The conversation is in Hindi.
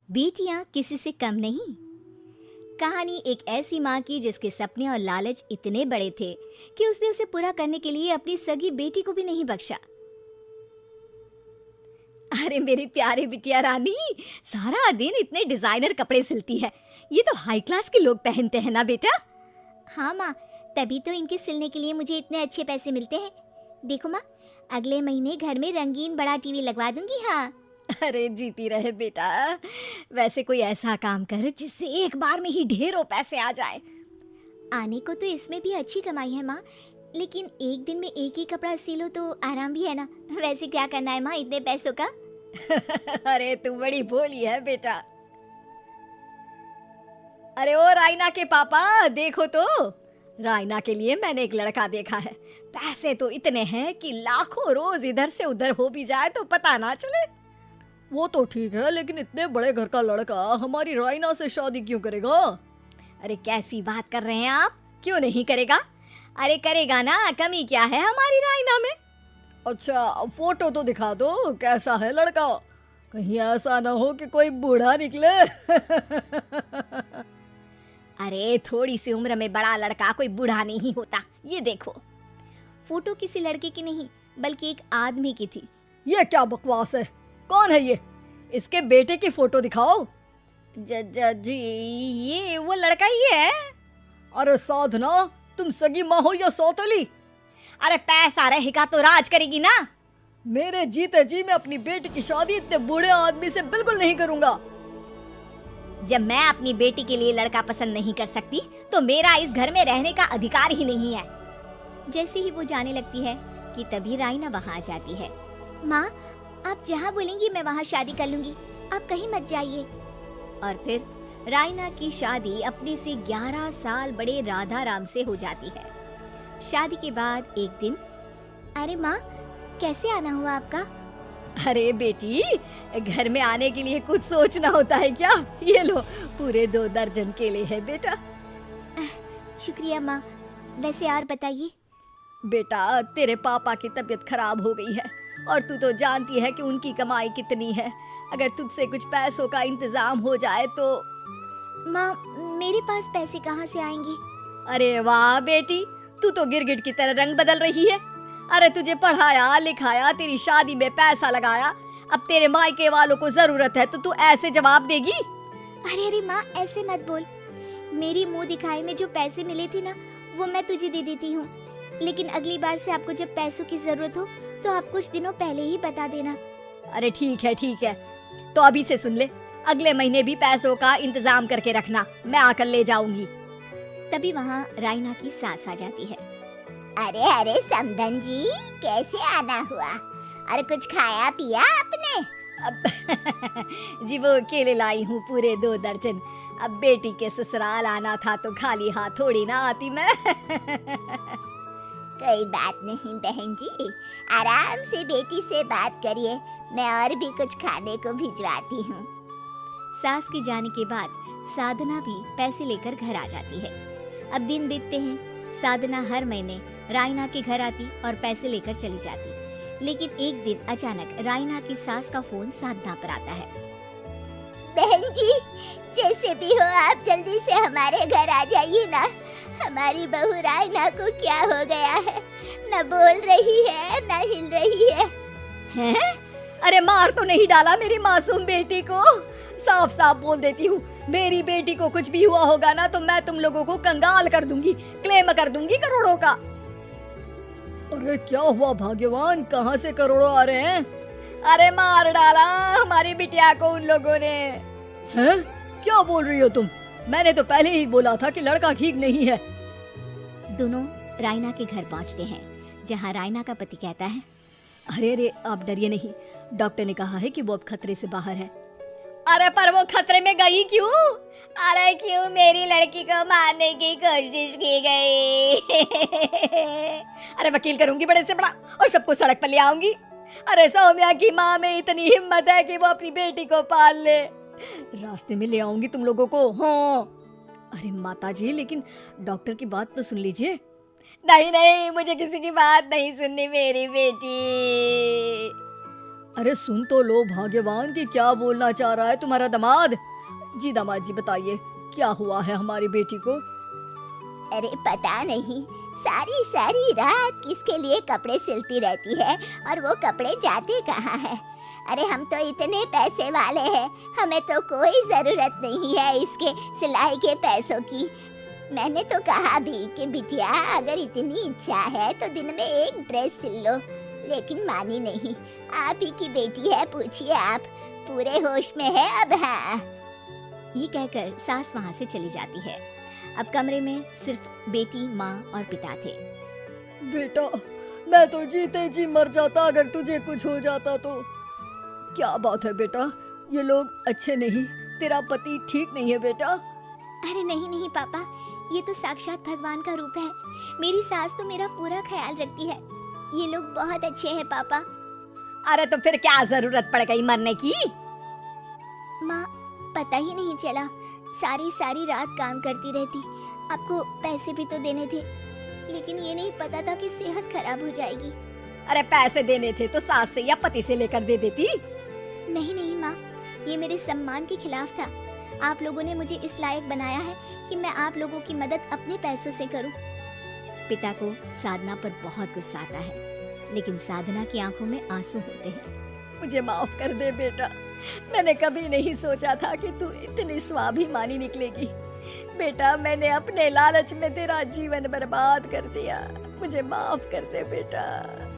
बेटियां किसी से कम नहीं। कहानी एक ऐसी माँ की जिसके सपने और लालच इतने बड़े थे कि उसने उसे पूरा करने के लिए अपनी सगी बेटी को भी नहीं बख्शा। अरे मेरी प्यारी बिटिया रानी, सारा दिन इतने डिजाइनर कपड़े सिलती है। ये तो हाई क्लास के लोग पहनते हैं ना बेटा। हाँ माँ, तभी तो इनके सिलने के लिए मुझे इतने अच्छे पैसे मिलते हैं। देखो माँ, अगले महीने घर में रंगीन बड़ा टीवी लगवा दूंगी। हाँ। अरे जीती रहे बेटा। वैसे कोई ऐसा काम कर जिससे एक बार में ही ढेरों पैसे आ जाए। आने को तो इसमें भी अच्छी कमाई है माँ, लेकिन एक दिन में एक ही कपड़ा सिलो तो आराम भी है ना। वैसे क्या करना है माँ इतने पैसों का? अरे तू बड़ी भोली है बेटा। अरे ओ रायना के पापा, देखो तो रायना के लिए मैंने एक लड़का देखा है। पैसे तो इतने हैं कि लाखों रोज इधर से उधर हो भी जाए तो पता ना चले। वो तो ठीक है, लेकिन इतने बड़े घर का लड़का हमारी रायना से शादी क्यों करेगा? अरे कैसी बात कर रहे हैं आप? क्यों नहीं करेगा? अरे करेगा ना, कमी क्या है हमारी रायना में? अच्छा फोटो तो दिखा दो, कैसा है लड़का? कहीं ऐसा ना हो कि कोई बूढ़ा निकले। अरे थोड़ी सी उम्र में बड़ा लड़का कोई बूढ़ा नहीं होता। ये देखो, फोटो किसी लड़के की नहीं बल्कि एक आदमी की थी। ये क्या बकवास है? कौन है ये? इसके बेटे की फोटो दिखाओ। जी ये वो लड़का ही है। अरे साधना, तुम सगी माँ हो या सौतेली? अरे पैसा रहेगा तो राज करेगी ना। मेरे जीते जी मैं अपनी बेटी की शादी इतने बूढ़े आदमी से बिल्कुल नहीं करूंगा। जब मैं अपनी बेटी के लिए लड़का पसंद नहीं कर सकती तो मेरा इस घर में रहने का अधिकार ही नहीं है। जैसे ही वो जाने लगती है कि तभी रायना वहाँ आ जाती है। माँ, आप जहाँ बोलेंगी मैं वहाँ शादी कर लूंगी, आप कहीं मत जाइए। और फिर रायना की शादी अपने से 11 साल बड़े राधा राम से हो जाती है। शादी के बाद एक दिन, अरे माँ, कैसे आना हुआ आपका? अरे बेटी, घर में आने के लिए कुछ सोचना होता है क्या? ये लो, पूरे 2 दर्जन केले हैं बेटा। शुक्रिया माँ। वैसे और बताइए। बेटा, तेरे पापा की तबीयत खराब हो गई है और तू तो जानती है कि उनकी कमाई कितनी है। अगर तुझसे कुछ पैसों का इंतजाम हो जाए तो। माँ, मेरे पास पैसे कहाँ से आएंगे? अरे वाह बेटी, तू तो गिरगिट की तरह रंग बदल रही है। अरे तुझे पढ़ाया लिखाया, तेरी शादी में पैसा लगाया, अब तेरे मायके वालों को जरूरत है तो तू ऐसे जवाब देगी? अरे अरे माँ, ऐसे मत बोल। मेरी मुंह दिखाई में जो पैसे मिले थे ना, वो मैं तुझे दे देती हूँ। लेकिन अगली बार से आपको जब पैसों की जरूरत हो तो आप कुछ दिनों पहले ही बता देना। अरे ठीक है, तो अभी से सुन ले, अगले महीने भी पैसों का इंतजाम करके रखना, मैं आकर ले जाऊंगी। तभी वहाँ रायना की सास आ जाती है। अरे अरे समधन जी, कैसे आना हुआ? अरे कुछ खाया पिया आपने? अब जी वो केले लाई हूँ पूरे 2 दर्जन। अब बेटी के ससुराल आना था तो खाली हाथ थोड़ी ना आती मैं। कोई बात नहीं बहन जी, आराम से बेटी से बात करिए, मैं और भी कुछ खाने को भिजवाती हूँ। सास के जाने के बाद साधना भी पैसे लेकर घर आ जाती है। अब दिन बीतते हैं, साधना हर महीने रायना के घर आती और पैसे लेकर चली जाती। लेकिन एक दिन अचानक रायना की सास का फोन साधना पर आता है। बहन जी, जैसे भी हो आप जल्दी से हमारे घर आ जाइए ना। हमारी बहू रायना को क्या हो गया है? न बोल रही है न हिल रही है। हैं? अरे मार तो नहीं डाला मेरी मासूम बेटी को? साफ साफ बोल देती हूँ, मेरी बेटी को कुछ भी हुआ होगा ना तो मैं तुम लोगों को कंगाल कर दूंगी, क्लेम कर दूंगी करोड़ों का। अरे क्या हुआ भाग्यवान, कहाँ से करोड़ों आ रहे हैं? अरे मार डाला हमारी बिटिया को उन लोगों ने। हैं? क्या बोल रही हो तुम? मैंने तो पहले ही बोला था कि लड़का ठीक नहीं है। दोनों रायना के घर पहुंचते हैं, जहां रायना का पति कहता है, अरे अरे आप डरिए नहीं, डॉक्टर ने कहा है कि वो अब खतरे से बाहर है। अरे पर वो खतरे में गई क्यों? अरे क्यों मेरी लड़की को मारने की कोशिश की गई? अरे वकील करूंगी बड़े से बड़ा और सबको सड़क पर ले आऊंगी। अरे सौम्या की माँ में इतनी हिम्मत है कि वो अपनी बेटी को पाल ले। रास्ते में ले आऊंगी तुम लोगों को। हाँ। अरे माता जी, लेकिन डॉक्टर की बात तो सुन लीजिए। नहीं नहीं, मुझे किसी की बात नहीं सुननी मेरी बेटी। अरे सुन तो लो भाग्यवान कि क्या बोलना चाह रहा है तुम्हारा दामाद। जी दामाद जी बताइए क्या हुआ है हमारी बेटी को। अरे पता नहीं, सारी सारी रात किसके लिए कपड़े सिलती रहती है और वो कपड़े जाते कहाँ हैं। अरे हम तो इतने पैसे वाले हैं, हमें तो कोई ज़रूरत नहीं है इसके सिलाई के पैसों की। मैंने तो कहा भी कि बिटिया अगर इतनी इच्छा है तो दिन में एक ड्रेस सिल लो, लेकिन मानी नहीं। आप ही की बेटी है, पूछिए आप, पूरे होश में है अब। हाँ, ये कहकर सास वहाँ से चली जाती है। अब कमरे में सिर्फ बेटी, माँ और पिता थे। बेटा मैं तो जीते जी मर जाता अगर तुझे कुछ हो जाता तो। क्या बात है बेटा, ये लोग अच्छे नहीं, तेरा पति ठीक नहीं है बेटा। अरे नहीं नहीं पापा, ये तो साक्षात भगवान का रूप है। मेरी सास तो मेरा पूरा ख्याल रखती है। ये लोग बहुत अच्छे हैं पापा। अरे तो फिर क्या जरूरत पड़ गई मरने की। माँ पता ही नहीं चला, सारी सारी रात काम करती रहती। आपको पैसे भी तो देने थे, लेकिन ये नहीं पता था कि सेहत खराब हो जाएगी। अरे पैसे देने थे तो सास से या पति से लेकर दे देती। नहीं नहीं माँ, ये मेरे सम्मान के खिलाफ था। आप लोगों ने मुझे इस लायक बनाया है कि मैं आप लोगों की मदद अपने पैसों से करूं। पिता को साधना पर बहुत गुस्सा आता है, लेकिन साधना की आंखों में आंसू होते हैं। मुझे माफ कर दे बेटा, मैंने कभी नहीं सोचा था कि तू इतनी स्वाभिमानी निकलेगी। बेटा मैंने अपने लालच में तेरा जीवन बर्बाद कर दिया, मुझे माफ कर दे बेटा।